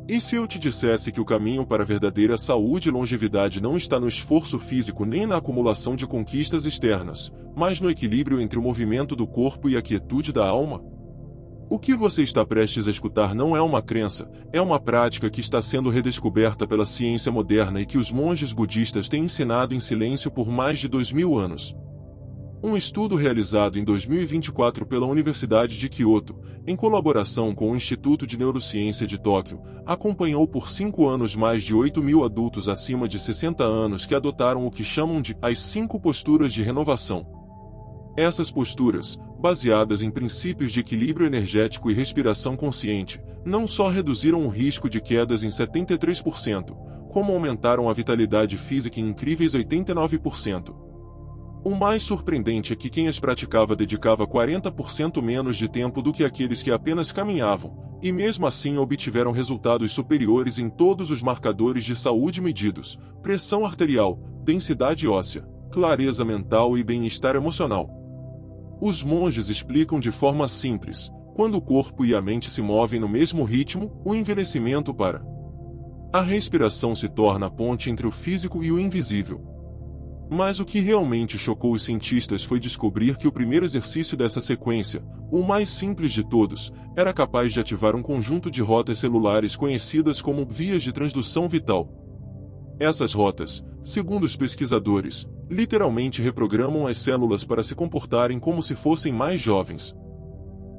E se eu te dissesse que o caminho para a verdadeira saúde e longevidade não está no esforço físico nem na acumulação de conquistas externas, mas no equilíbrio entre o movimento do corpo e a quietude da alma? O que você está prestes a escutar não é uma crença, é uma prática que está sendo redescoberta pela ciência moderna e que os monges budistas têm ensinado em silêncio por mais de 2000 anos. Um estudo realizado em 2024 pela Universidade de Kyoto, em colaboração com o Instituto de Neurociência de Tóquio, acompanhou por 5 anos mais de 8.000 adultos acima de 60 anos que adotaram o que chamam de as 5 posturas de renovação. Essas posturas, baseadas em princípios de equilíbrio energético e respiração consciente, não só reduziram o risco de quedas em 73%, como aumentaram a vitalidade física em incríveis 89%. O mais surpreendente é que quem as praticava dedicava 40% menos de tempo do que aqueles que apenas caminhavam, e mesmo assim obtiveram resultados superiores em todos os marcadores de saúde medidos: pressão arterial, densidade óssea, clareza mental e bem-estar emocional. Os monges explicam de forma simples: quando o corpo e a mente se movem no mesmo ritmo, o envelhecimento para. A respiração se torna a ponte entre o físico e o invisível. Mas o que realmente chocou os cientistas foi descobrir que o primeiro exercício dessa sequência, o mais simples de todos, era capaz de ativar um conjunto de rotas celulares conhecidas como vias de transdução vital. Essas rotas, segundo os pesquisadores, literalmente reprogramam as células para se comportarem como se fossem mais jovens.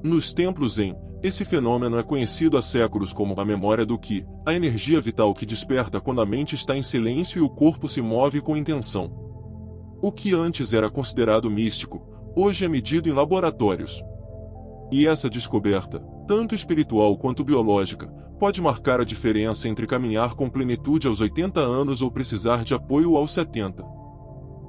Nos templos Zen, esse fenômeno é conhecido há séculos como a memória do Ki, a energia vital que desperta quando a mente está em silêncio e o corpo se move com intenção. O que antes era considerado místico, hoje é medido em laboratórios. E essa descoberta, tanto espiritual quanto biológica, pode marcar a diferença entre caminhar com plenitude aos 80 anos ou precisar de apoio aos 70.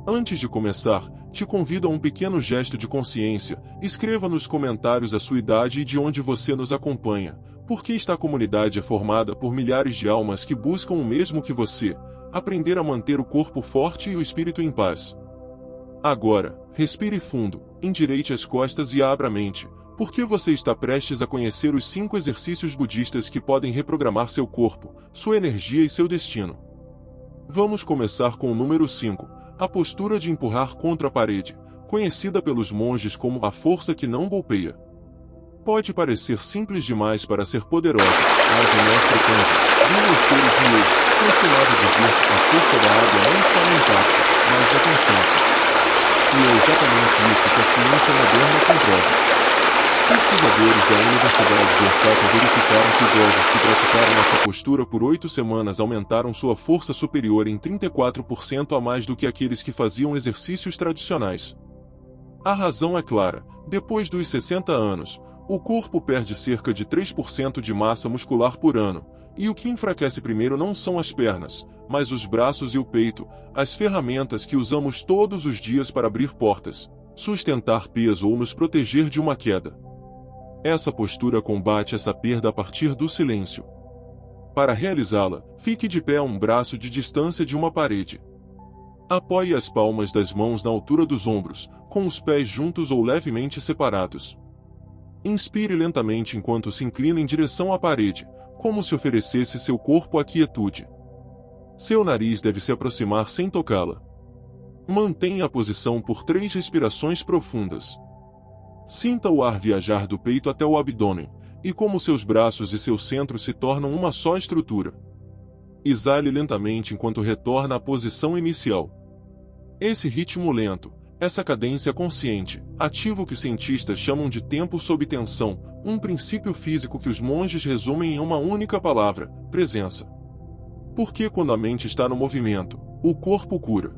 Antes de começar, te convido a um pequeno gesto de consciência. Escreva nos comentários a sua idade e de onde você nos acompanha, porque esta comunidade é formada por milhares de almas que buscam o mesmo que você: aprender a manter o corpo forte e o espírito em paz. Agora, respire fundo, endireite as costas e abra a mente, porque você está prestes a conhecer os 5 exercícios budistas que podem reprogramar seu corpo, sua energia e seu destino. Vamos começar com o número 5, a postura de empurrar contra a parede, conhecida pelos monges como a força que não golpeia. Pode parecer simples demais para ser poderosa, mas o mestre Kanji, do mosteiro de Mei, costumava dizer que a força da água não está no impacto, mas na consciência. E é exatamente isso que a ciência moderna comprova. Pesquisadores da Universidade de Osaka verificaram que idosos que praticaram essa postura por 8 semanas aumentaram sua força superior em 34% a mais do que aqueles que faziam exercícios tradicionais. A razão é clara: depois dos 60 anos, o corpo perde cerca de 3% de massa muscular por ano, e o que enfraquece primeiro não são as pernas, mas os braços e o peito, as ferramentas que usamos todos os dias para abrir portas, sustentar peso ou nos proteger de uma queda. Essa postura combate essa perda a partir do silêncio. Para realizá-la, fique de pé a um braço de distância de uma parede. Apoie as palmas das mãos na altura dos ombros, com os pés juntos ou levemente separados. Inspire lentamente enquanto se inclina em direção à parede, como se oferecesse seu corpo à quietude. Seu nariz deve se aproximar sem tocá-la. Mantenha a posição por 3 respirações profundas. Sinta o ar viajar do peito até o abdômen, e como seus braços e seu centro se tornam uma só estrutura. Exale lentamente enquanto retorna à posição inicial. Esse ritmo lento, essa cadência consciente, ativa o que cientistas chamam de tempo sob tensão, um princípio físico que os monges resumem em uma única palavra: presença. Porque quando a mente está no movimento, o corpo cura.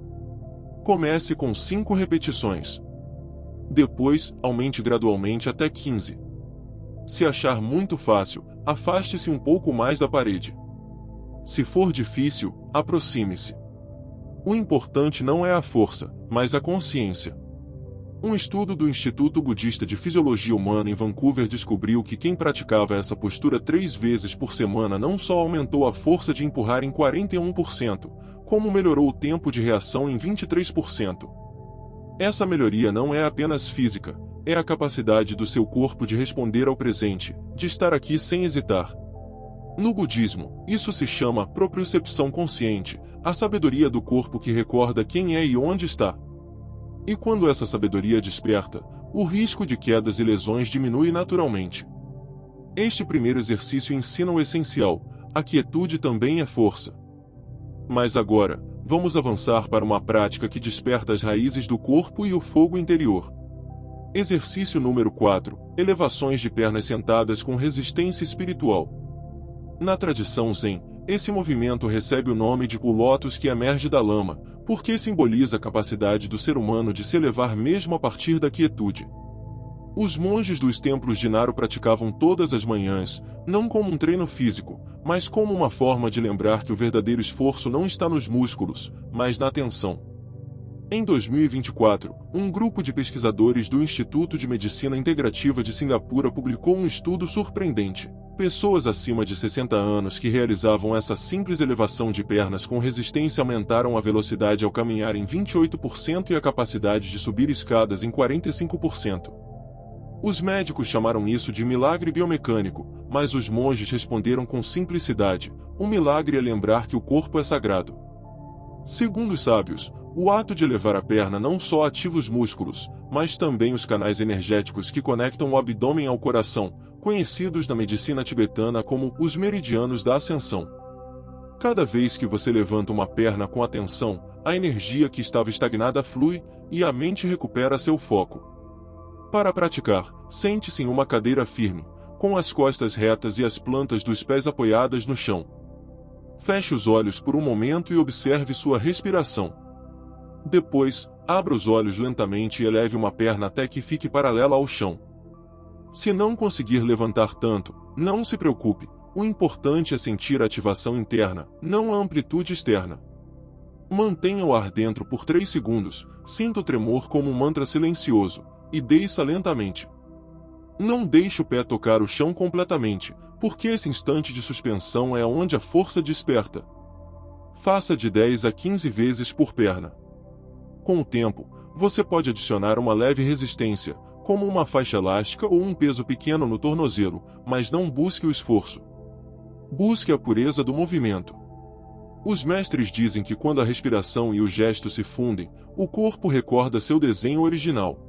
Comece com 5 repetições. Depois, aumente gradualmente até 15. Se achar muito fácil, afaste-se um pouco mais da parede. Se for difícil, aproxime-se. O importante não é a força, mas a consciência. Um estudo do Instituto Budista de Fisiologia Humana em Vancouver descobriu que quem praticava essa postura 3 vezes por semana não só aumentou a força de empurrar em 41%, como melhorou o tempo de reação em 23%. Essa melhoria não é apenas física, é a capacidade do seu corpo de responder ao presente, de estar aqui sem hesitar. No budismo, isso se chama propriocepção consciente, a sabedoria do corpo que recorda quem é e onde está. E quando essa sabedoria desperta, o risco de quedas e lesões diminui naturalmente. Este primeiro exercício ensina o essencial: a quietude também é força. Mas agora, vamos avançar para uma prática que desperta as raízes do corpo e o fogo interior. Exercício número 4: elevações de pernas sentadas com resistência espiritual. Na tradição Zen, esse movimento recebe o nome de o lótus que emerge da lama, porque simboliza a capacidade do ser humano de se elevar mesmo a partir da quietude. Os monges dos templos de Naro praticavam todas as manhãs, não como um treino físico, mas como uma forma de lembrar que o verdadeiro esforço não está nos músculos, mas na atenção. Em 2024, um grupo de pesquisadores do Instituto de Medicina Integrativa de Singapura publicou um estudo surpreendente. Pessoas acima de 60 anos que realizavam essa simples elevação de pernas com resistência aumentaram a velocidade ao caminhar em 28% e a capacidade de subir escadas em 45%. Os médicos chamaram isso de milagre biomecânico, mas os monges responderam com simplicidade: um milagre é lembrar que o corpo é sagrado. Segundo os sábios, o ato de elevar a perna não só ativa os músculos, mas também os canais energéticos que conectam o abdômen ao coração, conhecidos na medicina tibetana como os meridianos da ascensão. Cada vez que você levanta uma perna com atenção, a energia que estava estagnada flui, e a mente recupera seu foco. Para praticar, sente-se em uma cadeira firme, com as costas retas e as plantas dos pés apoiadas no chão. Feche os olhos por um momento e observe sua respiração. Depois, abra os olhos lentamente e eleve uma perna até que fique paralela ao chão. Se não conseguir levantar tanto, não se preocupe, o importante é sentir a ativação interna, não a amplitude externa. Mantenha o ar dentro por 3 segundos, sinta o tremor como um mantra silencioso, e desça lentamente. Não deixe o pé tocar o chão completamente, porque esse instante de suspensão é onde a força desperta. Faça de 10 a 15 vezes por perna. Com o tempo, você pode adicionar uma leve resistência, como uma faixa elástica ou um peso pequeno no tornozelo, mas não busque o esforço. Busque a pureza do movimento. Os mestres dizem que quando a respiração e o gesto se fundem, o corpo recorda seu desenho original.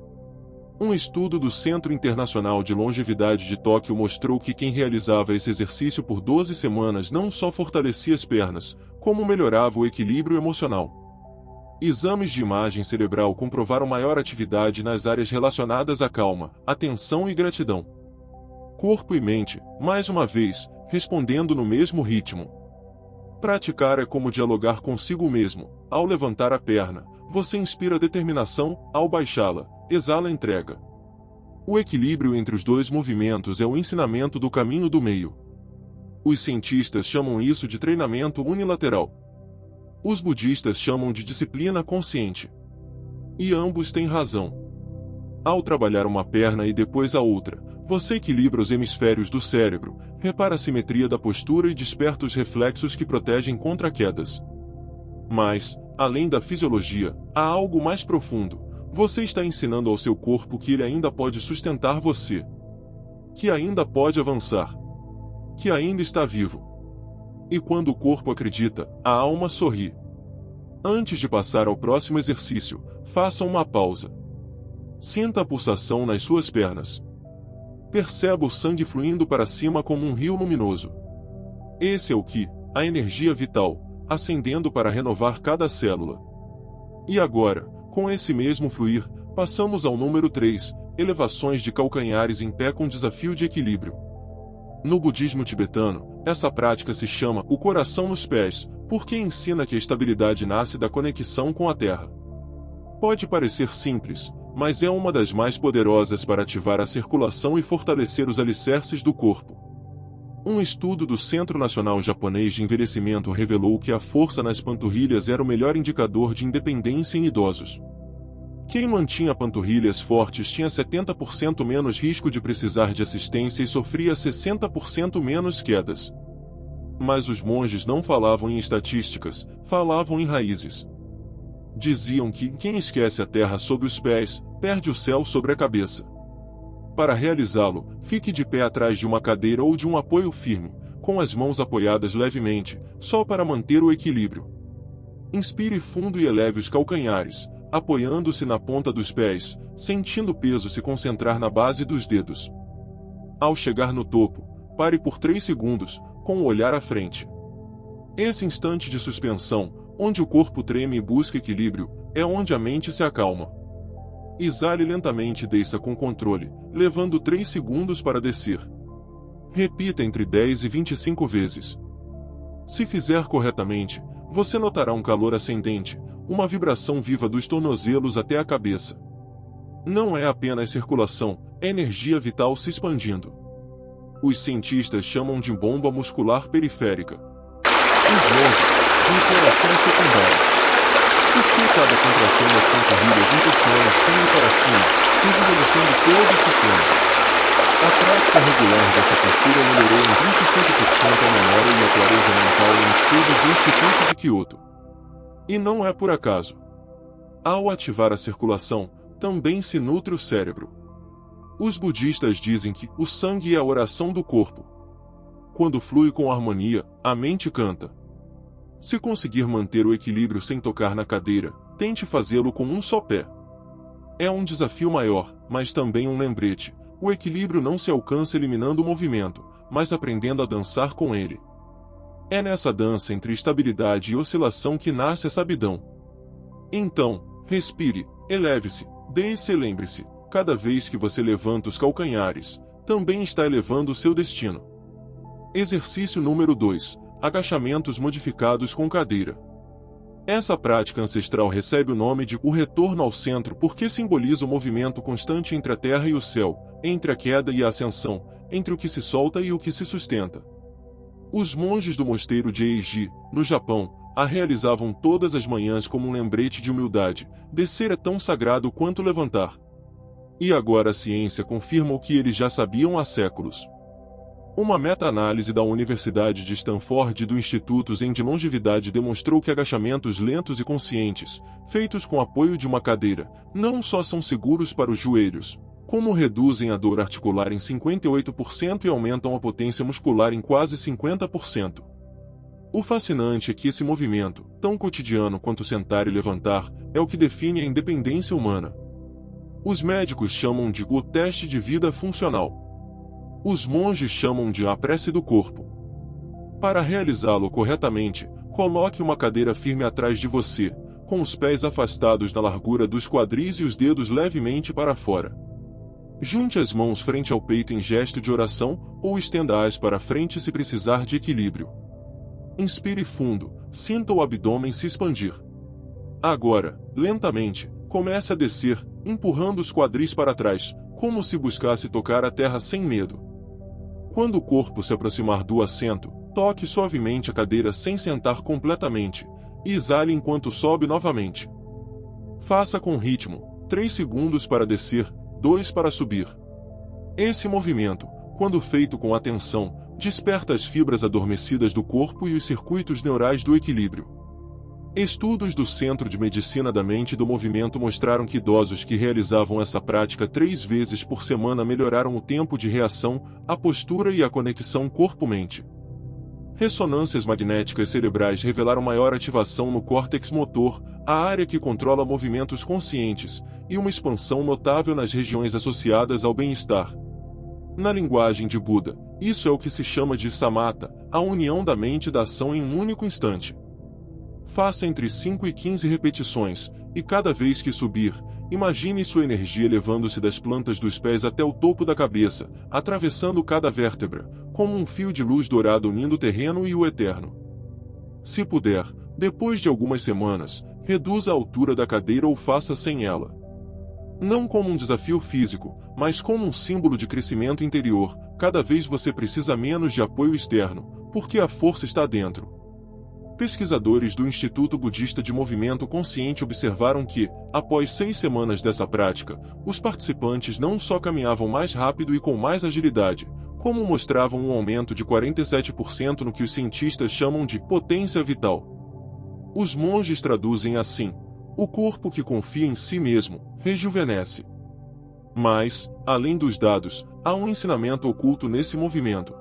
Um estudo do Centro Internacional de Longevidade de Tóquio mostrou que quem realizava esse exercício por 12 semanas não só fortalecia as pernas, como melhorava o equilíbrio emocional. Exames de imagem cerebral comprovaram maior atividade nas áreas relacionadas à calma, atenção e gratidão. Corpo e mente, mais uma vez, respondendo no mesmo ritmo. Praticar é como dialogar consigo mesmo. Ao levantar a perna, você inspira determinação, ao baixá-la, exala entrega. O equilíbrio entre os dois movimentos é o ensinamento do caminho do meio. Os cientistas chamam isso de treinamento unilateral. Os budistas chamam de disciplina consciente. E ambos têm razão. Ao trabalhar uma perna e depois a outra, você equilibra os hemisférios do cérebro, repara a simetria da postura e desperta os reflexos que protegem contra quedas. Mas, além da fisiologia, há algo mais profundo. Você está ensinando ao seu corpo que ele ainda pode sustentar você. Que ainda pode avançar. Que ainda está vivo. E quando o corpo acredita, a alma sorri. Antes de passar ao próximo exercício, faça uma pausa. Sinta a pulsação nas suas pernas. Perceba o sangue fluindo para cima como um rio luminoso. Esse é o Qi, a energia vital, acendendo para renovar cada célula. E agora, com esse mesmo fluir, passamos ao número 3, elevações de calcanhares em pé com desafio de equilíbrio. No budismo tibetano, essa prática se chama o coração nos pés, porque ensina que a estabilidade nasce da conexão com a terra. Pode parecer simples, mas é uma das mais poderosas para ativar a circulação e fortalecer os alicerces do corpo. Um estudo do Centro Nacional Japonês de Envelhecimento revelou que a força nas panturrilhas era o melhor indicador de independência em idosos. Quem mantinha panturrilhas fortes tinha 70% menos risco de precisar de assistência e sofria 60% menos quedas. Mas os monges não falavam em estatísticas, falavam em raízes. Diziam que quem esquece a terra sob os pés, perde o céu sobre a cabeça. Para realizá-lo, fique de pé atrás de uma cadeira ou de um apoio firme, com as mãos apoiadas levemente, só para manter o equilíbrio. Inspire fundo e eleve os calcanhares, apoiando-se na ponta dos pés, sentindo o peso se concentrar na base dos dedos. Ao chegar no topo, pare por 3 segundos, com o olhar à frente. Esse instante de suspensão, onde o corpo treme e busca equilíbrio, é onde a mente se acalma. Exale lentamente e desça com controle, levando 3 segundos para descer. Repita entre 10 e 25 vezes. Se fizer corretamente, você notará um calor ascendente, uma vibração viva dos tornozelos até a cabeça. Não é apenas circulação, é energia vital se expandindo. Os cientistas chamam de bomba muscular periférica. Os monges, de coração secundária. Por que cada contração das panturrilhas impulsiona o sangue para cima, rejuvenescendo todo o sistema? A prática regular dessa postura melhorou em 25% a memória e a clareza mental em estudos do Instituto de Kyoto. E não é por acaso. Ao ativar a circulação, também se nutre o cérebro. Os budistas dizem que o sangue é a oração do corpo. Quando flui com harmonia, a mente canta. Se conseguir manter o equilíbrio sem tocar na cadeira, tente fazê-lo com um só pé. É um desafio maior, mas também um lembrete. O equilíbrio não se alcança eliminando o movimento, mas aprendendo a dançar com ele. É nessa dança entre estabilidade e oscilação que nasce a sabidão. Então, respire, eleve-se, desça e lembre-se, cada vez que você levanta os calcanhares, também está elevando o seu destino. Exercício número 2. Agachamentos modificados com cadeira. Essa prática ancestral recebe o nome de o retorno ao centro porque simboliza o movimento constante entre a terra e o céu, entre a queda e a ascensão, entre o que se solta e o que se sustenta. Os monges do mosteiro de Eiji, no Japão, a realizavam todas as manhãs como um lembrete de humildade. Descer é tão sagrado quanto levantar. E agora a ciência confirma o que eles já sabiam há séculos. Uma meta-análise da Universidade de Stanford e do Instituto Zen de Longevidade demonstrou que agachamentos lentos e conscientes, feitos com apoio de uma cadeira, não só são seguros para os joelhos, como reduzem a dor articular em 58% e aumentam a potência muscular em quase 50%. O fascinante é que esse movimento, tão cotidiano quanto sentar e levantar, é o que define a independência humana. Os médicos chamam de o teste de vida funcional. Os monges chamam de a prece do corpo. Para realizá-lo corretamente, coloque uma cadeira firme atrás de você, com os pés afastados da largura dos quadris e os dedos levemente para fora. Junte as mãos frente ao peito em gesto de oração, ou estenda-as para frente se precisar de equilíbrio. Inspire fundo, sinta o abdômen se expandir. Agora, lentamente, comece a descer, empurrando os quadris para trás, como se buscasse tocar a terra sem medo. Quando o corpo se aproximar do assento, toque suavemente a cadeira sem sentar completamente, e exale enquanto sobe novamente. Faça com ritmo, 3 segundos para descer, 2 para subir. Esse movimento, quando feito com atenção, desperta as fibras adormecidas do corpo e os circuitos neurais do equilíbrio. Estudos do Centro de Medicina da Mente e do Movimento mostraram que idosos que realizavam essa prática 3 vezes por semana melhoraram o tempo de reação, a postura e a conexão corpo-mente. Ressonâncias magnéticas cerebrais revelaram maior ativação no córtex motor, a área que controla movimentos conscientes, e uma expansão notável nas regiões associadas ao bem-estar. Na linguagem de Buda, isso é o que se chama de samatha, a união da mente e da ação em um único instante. Faça entre 5 e 15 repetições, e cada vez que subir, imagine sua energia elevando-se das plantas dos pés até o topo da cabeça, atravessando cada vértebra, como um fio de luz dourado unindo o terreno e o eterno. Se puder, depois de algumas semanas, reduza a altura da cadeira ou faça sem ela. Não como um desafio físico, mas como um símbolo de crescimento interior, cada vez você precisa menos de apoio externo, porque a força está dentro. Pesquisadores do Instituto Budista de Movimento Consciente observaram que, após 6 semanas dessa prática, os participantes não só caminhavam mais rápido e com mais agilidade, como mostravam um aumento de 47% no que os cientistas chamam de potência vital. Os monges traduzem assim: o corpo que confia em si mesmo, rejuvenesce. Mas, além dos dados, há um ensinamento oculto nesse movimento.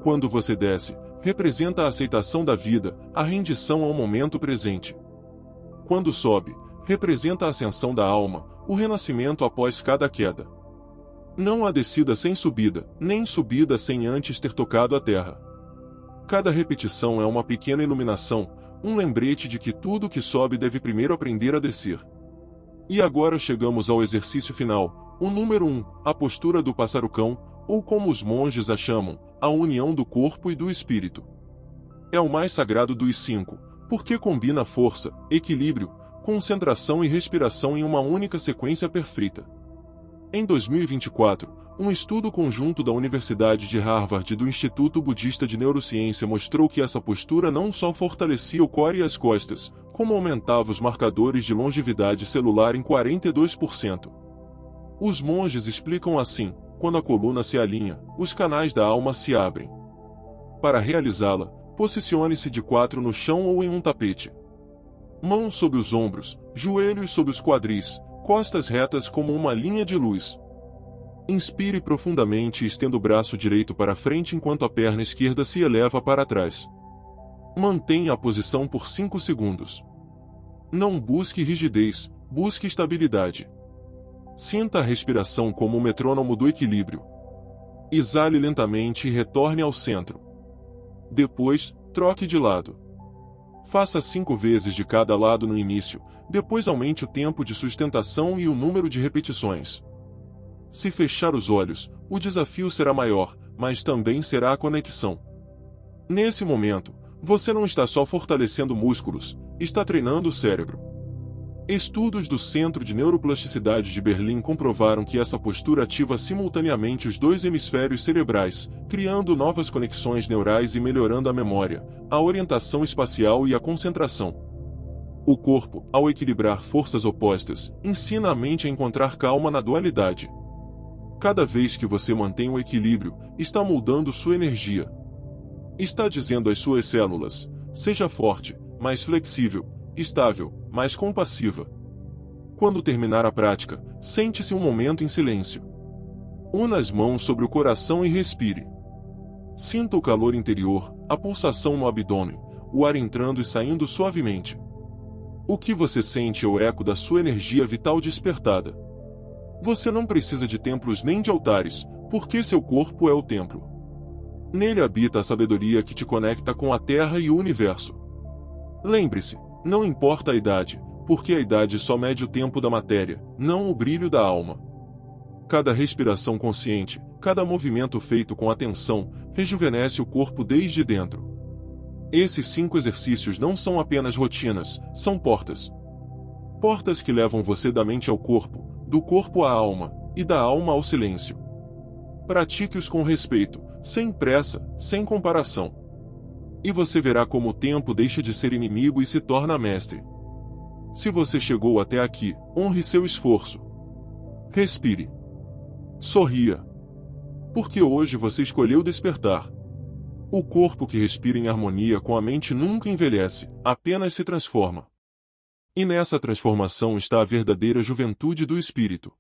Quando você desce, representa a aceitação da vida, a rendição ao momento presente. Quando sobe, representa a ascensão da alma, o renascimento após cada queda. Não há descida sem subida, nem subida sem antes ter tocado a terra. Cada repetição é uma pequena iluminação, um lembrete de que tudo que sobe deve primeiro aprender a descer. E agora chegamos ao exercício final, o número 1, a postura do pássaro-cão, ou como os monges a chamam, a união do corpo e do espírito. É o mais sagrado dos 5, porque combina força, equilíbrio, concentração e respiração em uma única sequência perfeita. Em 2024, um estudo conjunto da Universidade de Harvard e do Instituto Budista de Neurociência mostrou que essa postura não só fortalecia o core e as costas, como aumentava os marcadores de longevidade celular em 42%. Os monges explicam assim: quando a coluna se alinha, os canais da alma se abrem. Para realizá-la, posicione-se de 4 no chão ou em um tapete. Mãos sob os ombros, joelhos sob os quadris, costas retas como uma linha de luz. Inspire profundamente e estenda o braço direito para frente enquanto a perna esquerda se eleva para trás. Mantenha a posição por 5 segundos. Não busque rigidez, busque estabilidade. Sinta a respiração como o metrônomo do equilíbrio. Exale lentamente e retorne ao centro. Depois, troque de lado. Faça 5 vezes de cada lado no início, depois aumente o tempo de sustentação e o número de repetições. Se fechar os olhos, o desafio será maior, mas também será a conexão. Nesse momento, você não está só fortalecendo músculos, está treinando o cérebro. Estudos do Centro de Neuroplasticidade de Berlim comprovaram que essa postura ativa simultaneamente os 2 hemisférios cerebrais, criando novas conexões neurais e melhorando a memória, a orientação espacial e a concentração. O corpo, ao equilibrar forças opostas, ensina a mente a encontrar calma na dualidade. Cada vez que você mantém o equilíbrio, está moldando sua energia. Está dizendo às suas células: seja forte, mais flexível, estável, mais compassiva. Quando terminar a prática, sente-se um momento em silêncio. Una as mãos sobre o coração e respire. Sinta o calor interior, a pulsação no abdômen, o ar entrando e saindo suavemente. O que você sente é o eco da sua energia vital despertada. Você não precisa de templos nem de altares, porque seu corpo é o templo. Nele habita a sabedoria que te conecta com a Terra e o Universo. Lembre-se, não importa a idade, porque a idade só mede o tempo da matéria, não o brilho da alma. Cada respiração consciente, cada movimento feito com atenção, rejuvenesce o corpo desde dentro. Esses 5 exercícios não são apenas rotinas, são portas. Portas que levam você da mente ao corpo, do corpo à alma, e da alma ao silêncio. Pratique-os com respeito, sem pressa, sem comparação. E você verá como o tempo deixa de ser inimigo e se torna mestre. Se você chegou até aqui, honre seu esforço. Respire. Sorria. Porque hoje você escolheu despertar. O corpo que respira em harmonia com a mente nunca envelhece, apenas se transforma. E nessa transformação está a verdadeira juventude do espírito.